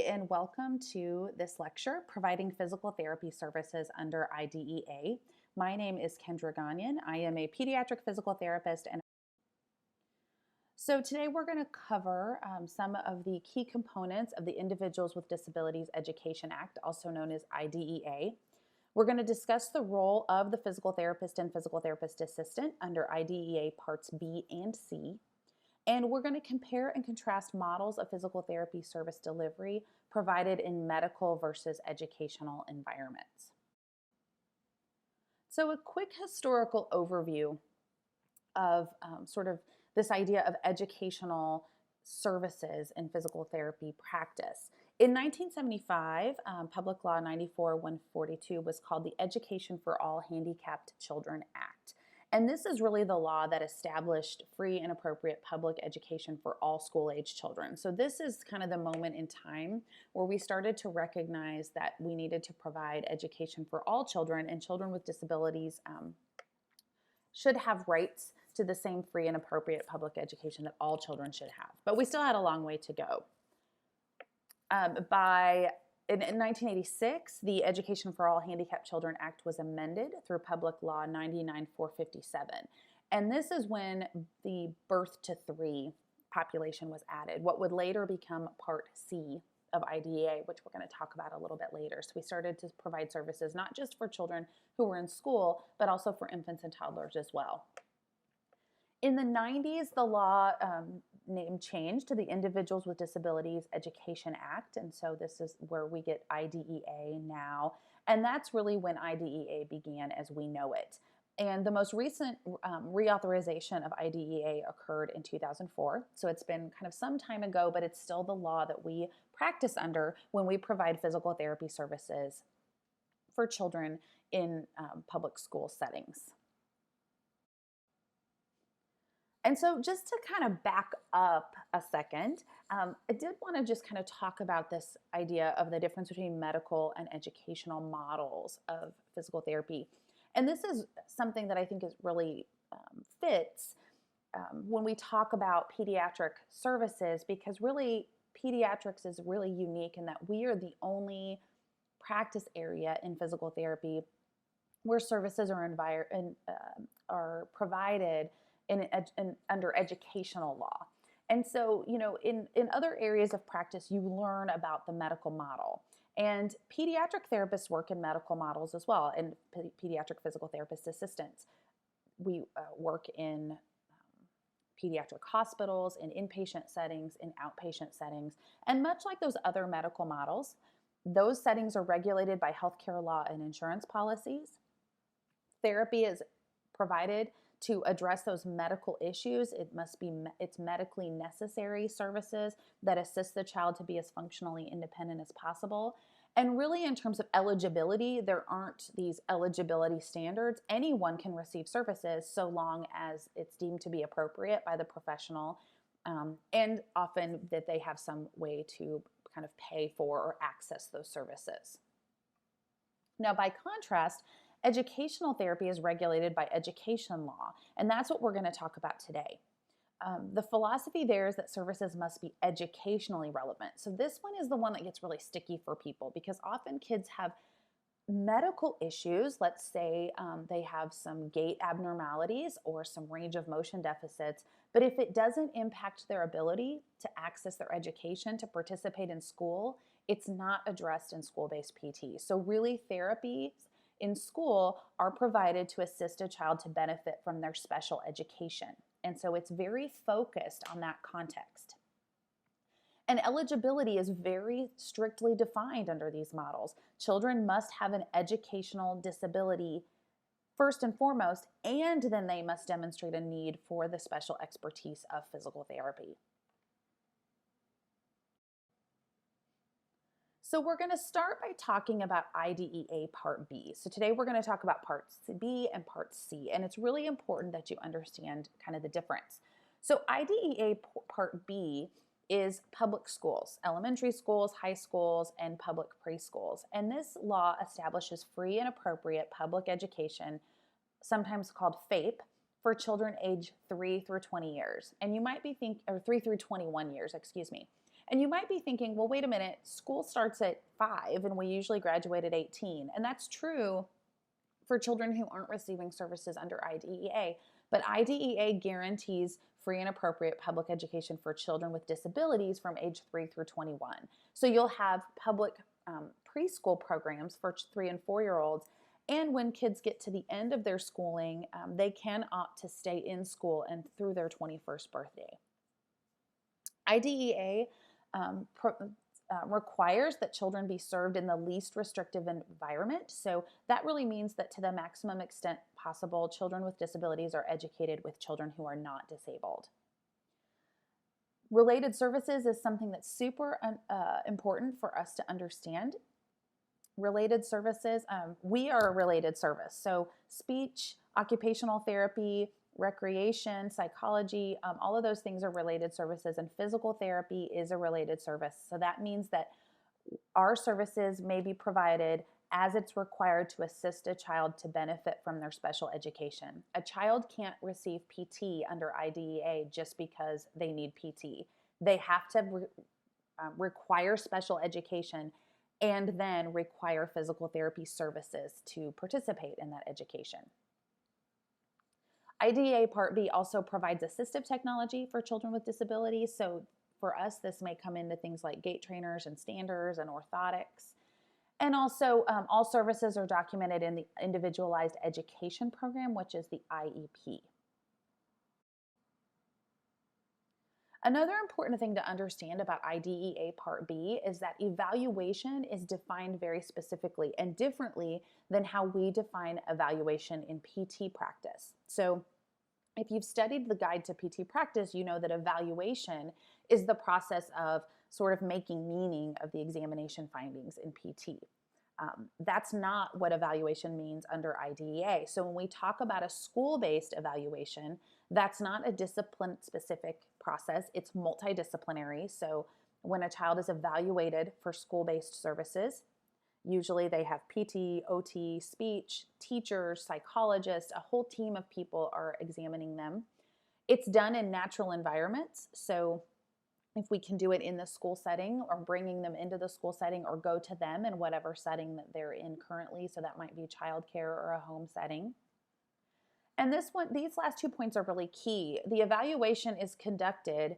And welcome to this lecture, Providing Physical Therapy Services under IDEA. My name is Kendra Gagnon. I am a pediatric physical therapist. And so today we're going to cover some of the key components of the Individuals with Disabilities Education Act, also known as IDEA. We're going to discuss the role of the physical therapist and physical therapist assistant under IDEA Parts B and C. And we're going to compare and contrast models of physical therapy service delivery provided in medical versus educational environments. So a quick historical overview of sort of this idea of educational services in physical therapy practice. In 1975, Public Law 94-142 was called the Education for All Handicapped Children Act. And this is really the law that established free and appropriate public education for all school-age children. So this is kind of the moment in time where we started to recognize that we needed to provide education for all children, and children with disabilities should have rights to the same free and appropriate public education that all children should have. But we still had a long way to go. In 1986, the Education for All Handicapped Children Act was amended through Public Law 99-457. And this is when the birth to 3 population was added, what would later become Part C of IDEA, which we're going to talk about a little bit later. So we started to provide services not just for children who were in school, but also for infants and toddlers as well. In the 90s, the law name changed to the Individuals with Disabilities Education Act, and so this is where we get IDEA now, and that's really when IDEA began as we know it. And the most recent reauthorization of IDEA occurred in 2004, so it's been kind of some time ago, but it's still the law that we practice under when we provide physical therapy services for children in public school settings. And so just to kind of back up a second, I did want to just kind of talk about this idea of the difference between medical and educational models of physical therapy. And this is something that I think is really fits when we talk about pediatric services, because really pediatrics is really unique in that we are the only practice area in physical therapy where services are provided under educational law. And so, you know, in other areas of practice, you learn about the medical model. And pediatric therapists work in medical models as well, and pediatric physical therapist assistants. We work in pediatric hospitals, in inpatient settings, in outpatient settings. And much like those other medical models, those settings are regulated by healthcare law and insurance policies. Therapy is provided to address those medical issues. It's medically necessary services that assist the child to be as functionally independent as possible. And really, in terms of eligibility, there aren't these eligibility standards. Anyone can receive services so long as it's deemed to be appropriate by the professional, and often that they have some way to kind of pay for or access those services. Now, by contrast, educational therapy is regulated by education law, and that's what we're going to talk about today. The philosophy there is that services must be educationally relevant. So this one is the one that gets really sticky for people, because often kids have medical issues. Let's say they have some gait abnormalities or some range of motion deficits, but if it doesn't impact their ability to access their education, to participate in school, it's not addressed in school-based PT. So really, therapies in school are provided to assist a child to benefit from their special education. And so it's very focused on that context. And eligibility is very strictly defined under these models. Children must have an educational disability first and foremost, and then they must demonstrate a need for the special expertise of physical therapy. So we're going to start by talking about IDEA Part B. So today we're going to talk about Part B and Part C, and it's really important that you understand kind of the difference. So IDEA Part B is public schools, elementary schools, high schools, and public preschools. And this law establishes free and appropriate public education, sometimes called FAPE, for children age 3 through 20 years. And you might be thinking, or 3 through 21 years, excuse me. And you might be thinking, well, wait a minute, school starts at 5 and we usually graduate at 18. And that's true for children who aren't receiving services under IDEA. But IDEA guarantees free and appropriate public education for children with disabilities from age 3 through 21. So you'll have public preschool programs for 3 and 4-year-olds. And when kids get to the end of their schooling, they can opt to stay in school and through their 21st birthday. IDEA requires that children be served in the least restrictive environment. So that really means that to the maximum extent possible, children with disabilities are educated with children who are not disabled. Related services is something that's super important for us to understand. Related services, we are a related service. So speech, occupational therapy, recreation, psychology, all of those things are related services, and physical therapy is a related service. So that means that our services may be provided as it's required to assist a child to benefit from their special education. A child can't receive PT under IDEA just because they need PT. They have to require special education and then require physical therapy services to participate in that education. IDEA Part B also provides assistive technology for children with disabilities. So for us, this may come into things like gait trainers and standers and orthotics. And also, all services are documented in the Individualized Education Program, which is the IEP. Another important thing to understand about IDEA Part B is that evaluation is defined very specifically and differently than how we define evaluation in PT practice. So if you've studied the guide to PT practice, you know that evaluation is the process of sort of making meaning of the examination findings in PT. That's not what evaluation means under IDEA. So when we talk about a school-based evaluation, that's not a discipline-specific process. It's multidisciplinary. So when a child is evaluated for school-based services, usually they have PT, OT, speech, teachers, psychologists, a whole team of people are examining them. It's done in natural environments. So if we can do it in the school setting or bringing them into the school setting or go to them in whatever setting that they're in currently, so that might be childcare or a home setting. And these last 2 points are really key. The evaluation is conducted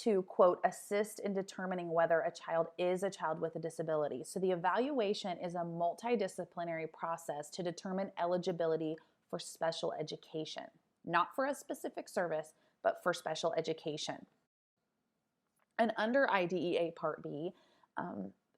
to, quote, assist in determining whether a child is a child with a disability. So the evaluation is a multidisciplinary process to determine eligibility for special education, not for a specific service, but for special education. And under IDEA Part B,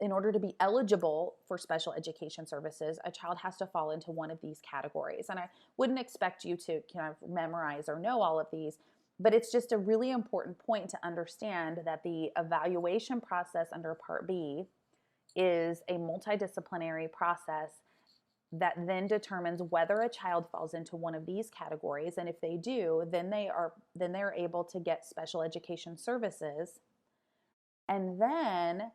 in order to be eligible for special education services, a child has to fall into one of these categories. And I wouldn't expect you to kind of memorize or know all of these, but it's just a really important point to understand that the evaluation process under Part B is a multidisciplinary process that then determines whether a child falls into one of these categories. And if they do, then they're able to get special education services. And then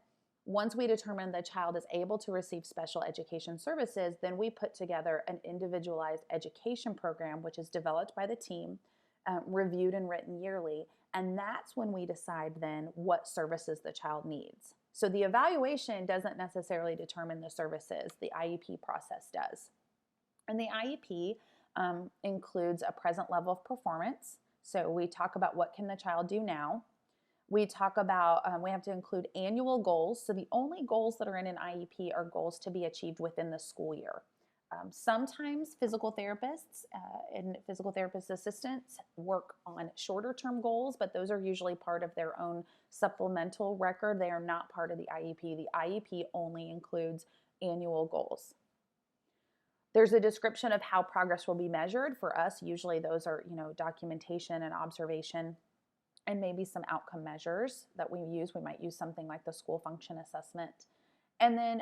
once we determine the child is able to receive special education services, then we put together an individualized education program, which is developed by the team, reviewed and written yearly. And that's when we decide then what services the child needs. So the evaluation doesn't necessarily determine the services, the IEP process does. And the IEP includes a present level of performance. So we talk about what can the child do now. We talk about, we have to include annual goals. So the only goals that are in an IEP are goals to be achieved within the school year. Sometimes physical therapists and physical therapist assistants work on shorter term goals, but those are usually part of their own supplemental record. They are not part of the IEP. The IEP only includes annual goals. There's a description of how progress will be measured. For us, usually those are, documentation and observation, and maybe some outcome measures that we use. We might use something like the school function assessment. And then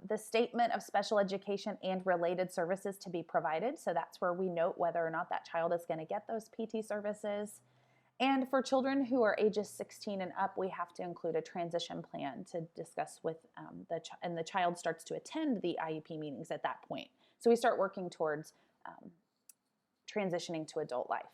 the statement of special education and related services to be provided. So that's where we note whether or not that child is going to get those PT services. And for children who are ages 16 and up, we have to include a transition plan to discuss with and the child starts to attend the IEP meetings at that point. So we start working towards transitioning to adult life.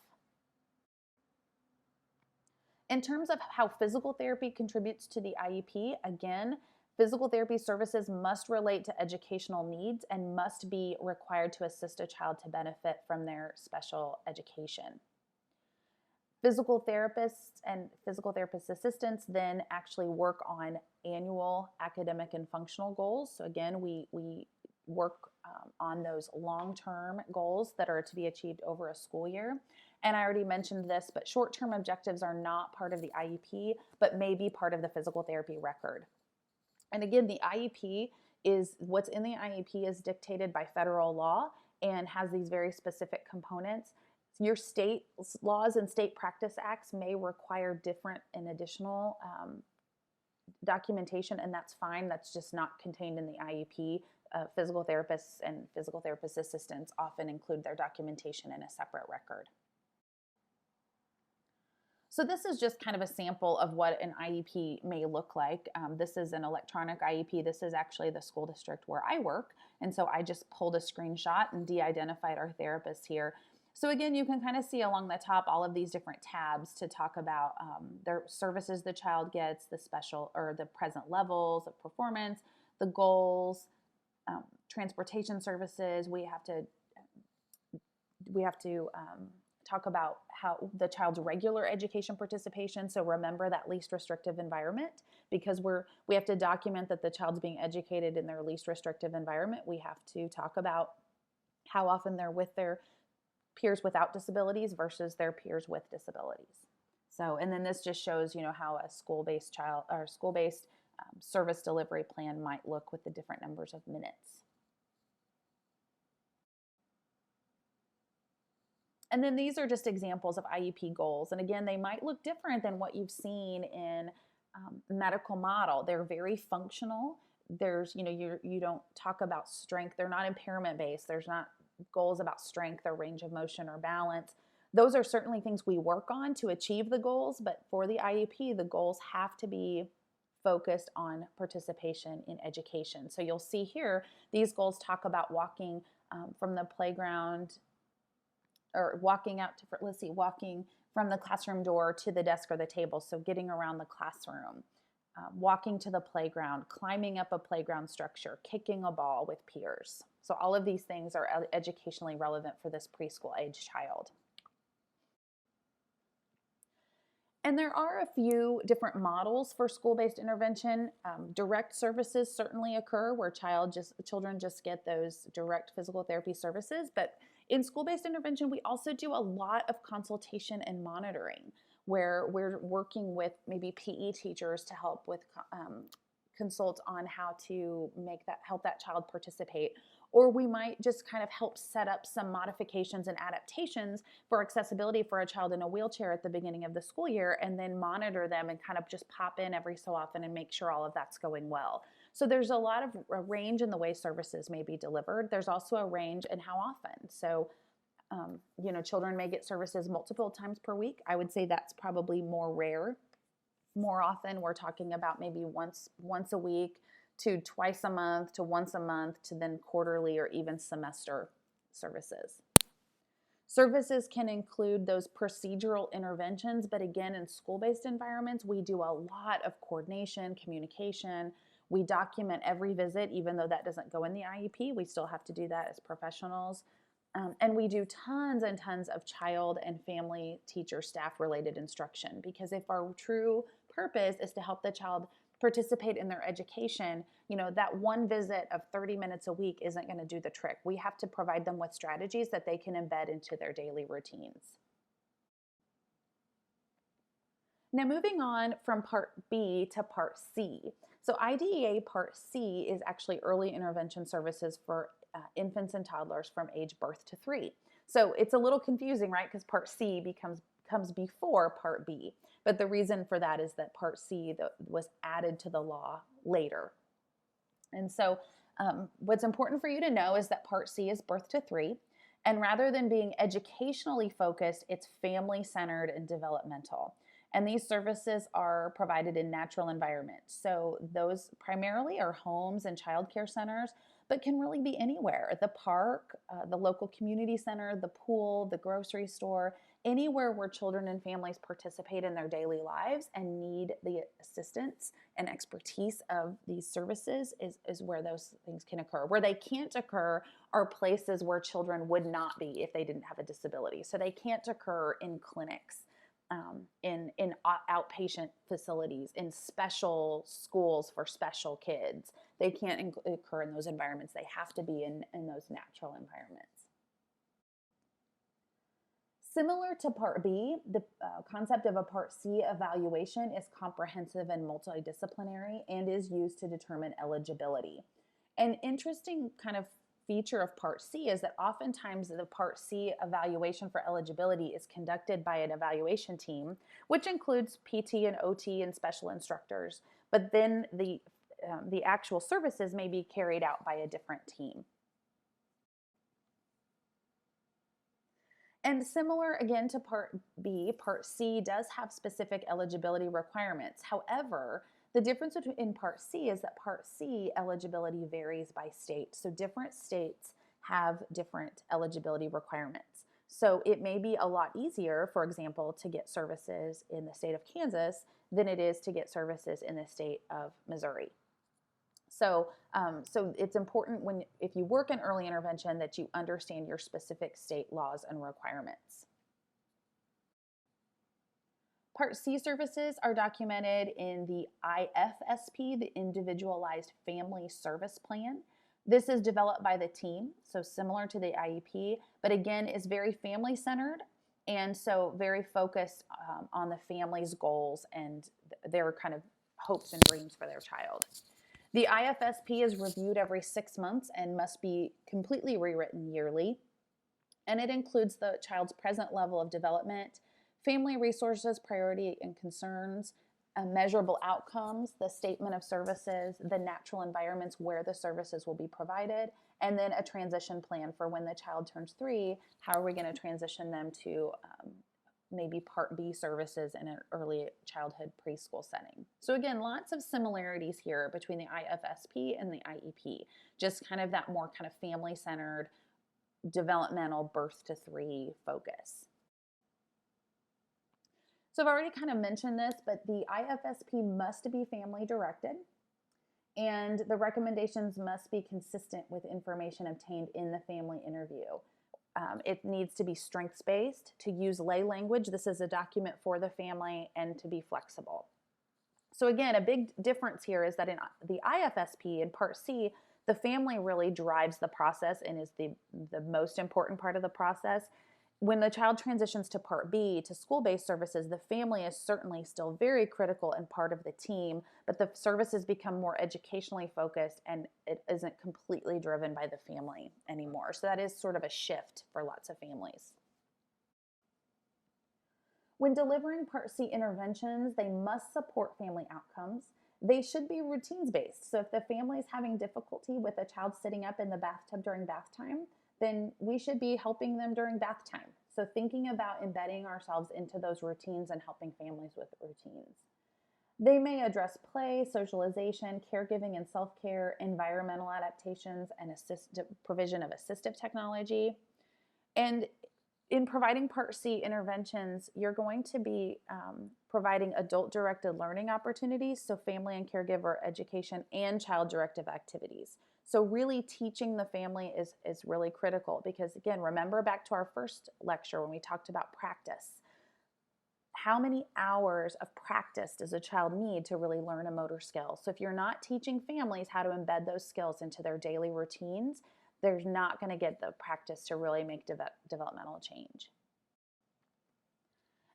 In terms of how physical therapy contributes to the IEP, again, physical therapy services must relate to educational needs and must be required to assist a child to benefit from their special education. Physical therapists and physical therapist assistants then actually work on annual academic and functional goals. So again, we work on those long-term goals that are to be achieved over a school year. And I already mentioned this, but short-term objectives are not part of the IEP, but may be part of the physical therapy record. And again, the IEP is what's in the IEP is dictated by federal law and has these very specific components. Your state laws and state practice acts may require different and additional documentation, and that's fine. That's just not contained in the IEP. Physical therapists and physical therapist assistants often include their documentation in a separate record. So this is just kind of a sample of what an IEP may look like. This is an electronic IEP. This is actually the school district where I work. And so I just pulled a screenshot and de-identified our therapists here. So again, you can kind of see along the top all of these different tabs to talk about their services the child gets, the special or the present levels of performance, the goals, transportation services. We have to talk about how the child's regular education participation. So remember that least restrictive environment, because we have to document that the child's being educated in their least restrictive environment. We have to talk about how often they're with their peers without disabilities versus their peers with disabilities. So, and then this just shows, how a school-based service delivery plan might look with the different numbers of minutes. And then these are just examples of IEP goals. And again, they might look different than what you've seen in medical model. They're very functional. There's, you don't talk about strength. They're not impairment based. There's not goals about strength or range of motion or balance. Those are certainly things we work on to achieve the goals, but for the IEP, the goals have to be focused on participation in education. So you'll see here, these goals talk about walking from the playground or walking from the classroom door to the desk or the table. So getting around the classroom, walking to the playground, climbing up a playground structure, kicking a ball with peers. So all of these things are educationally relevant for this preschool age child. And there are a few different models for school-based intervention. Direct services certainly occur where children just get those direct physical therapy services. But in school-based intervention, we also do a lot of consultation and monitoring, where we're working with maybe PE teachers to help with consult on how to help that child participate. Or we might just kind of help set up some modifications and adaptations for accessibility for a child in a wheelchair at the beginning of the school year, and then monitor them and kind of just pop in every so often and make sure all of that's going well. So there's a range in the way services may be delivered. There's also a range in how often. So, children may get services multiple times per week. I would say that's probably more rare. More often, we're talking about maybe once a week to twice a month to once a month to then quarterly or even semester services. Services can include those procedural interventions, but again, in school-based environments, we do a lot of coordination, communication. We document every visit, even though that doesn't go in the IEP. We still have to do that as professionals. And we do tons and tons of child and family, teacher, staff related instruction, because if our true purpose is to help the child participate in their education, that one visit of 30 minutes a week isn't going to do the trick. We have to provide them with strategies that they can embed into their daily routines. Now moving on from Part B to Part C. So IDEA Part C is actually early intervention services for infants and toddlers from age birth to 3. So it's a little confusing, right? Because Part C comes before Part B. But the reason for that is that Part C was added to the law later. And so what's important for you to know is that Part C is birth to 3. And rather than being educationally focused, it's family-centered and developmental. And these services are provided in natural environments. So those primarily are homes and childcare centers, but can really be anywhere. The park, the local community center, the pool, the grocery store. Anywhere where children and families participate in their daily lives and need the assistance and expertise of these services is where those things can occur. Where they can't occur are places where children would not be if they didn't have a disability. So they can't occur in clinics, in outpatient facilities, in special schools for special kids. They can't occur in those environments. They have to be in those natural environments. Similar to Part B, the concept of a Part C evaluation is comprehensive and multidisciplinary and is used to determine eligibility. An interesting kind of feature of Part C is that oftentimes the Part C evaluation for eligibility is conducted by an evaluation team, which includes PT and OT and special instructors, but then the actual services may be carried out by a different team. And similar again to Part B, Part C does have specific eligibility requirements. However, the difference in Part C is that Part C eligibility varies by state. So different states have different eligibility requirements. So it may be a lot easier, for example, to get services in the state of Kansas than it is to get services in the state of Missouri. So it's important if you work in early intervention that you understand your specific state laws and requirements. Part C services are documented in the Ifsp, the Individualized Family Service Plan. This is developed by the team, so similar to the IEP, but again is very family-centered and so very focused on the family's goals and their kind of hopes and dreams for their child. The IFSP is reviewed every 6 months and must be completely rewritten yearly. And it includes the child's present level of development, family resources, priority and concerns, measurable outcomes, the statement of services, the natural environments where the services will be provided, and then a transition plan for when the child turns 3, how are we going to transition them to maybe Part B services in an early childhood preschool setting. So again, lots of similarities here between the IFSP and the IEP, just kind of that more kind of family-centered developmental birth to 3 focus. So I've already kind of mentioned this, but the IFSP must be family directed and the recommendations must be consistent with information obtained in the family interview. It needs to be strengths-based, to use lay language. This is a document for the family, and to be flexible. So again, a big difference here is that in the IFSP, in Part C, the family really drives the process and is the most important part of the process. When the child transitions to Part B, to school-based services, the family is certainly still very critical and part of the team, but the services become more educationally focused and it isn't completely driven by the family anymore. So that is sort of a shift for lots of families. When delivering Part C interventions, they must support family outcomes. They should be routines-based. So if the family is having difficulty with a child sitting up in the bathtub during bath time, then we should be helping them during bath time. So thinking about embedding ourselves into those routines and helping families with routines. They may address play, socialization, caregiving and self-care, environmental adaptations, and provision of assistive technology. And in providing Part C interventions, you're going to be providing adult-directed learning opportunities, so family and caregiver education and child-directed activities. So really teaching the family is really critical because, again, remember back to our first lecture when we talked about practice. How many hours of practice does a child need to really learn a motor skill? So if you're not teaching families how to embed those skills into their daily routines, they're not going to get the practice to really make developmental change.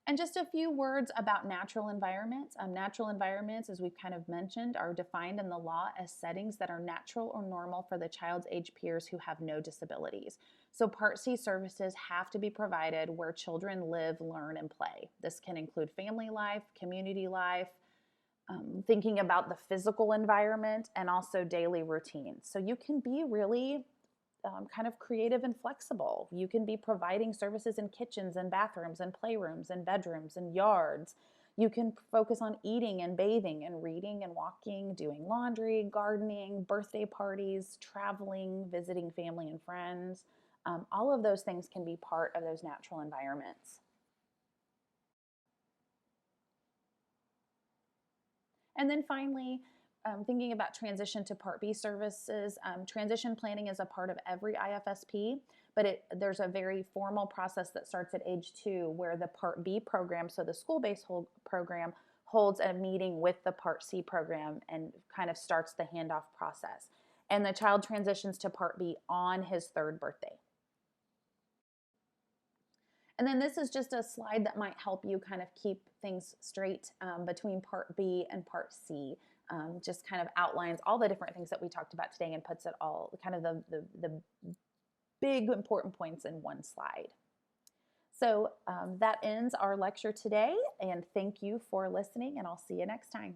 And just a few words about natural environments. Natural environments, as we've kind of mentioned, are defined in the law as settings that are natural or normal for the child's age peers who have no disabilities. So Part C services have to be provided where children live, learn, and play. This can include family life, community life, thinking about the physical environment, and also daily routines. So you can be really kind of creative and flexible. You can be providing services in kitchens and bathrooms and playrooms and bedrooms and yards. You can focus on eating and bathing and reading and walking, doing laundry, gardening, birthday parties, traveling, visiting family and friends. All of those things can be part of those natural environments. And then finally, thinking about transition to Part B services, transition planning is a part of every IFSP, but there's a very formal process that starts at age 2 where the Part B program, so the school-based program, holds a meeting with the Part C program and kind of starts the handoff process. And the child transitions to Part B on his 3rd birthday. And then this is just a slide that might help you kind of keep things straight between Part B and Part C. Just kind of outlines all the different things that we talked about today and puts it all, kind of the big important points in one slide. So that ends our lecture today, and thank you for listening, and I'll see you next time.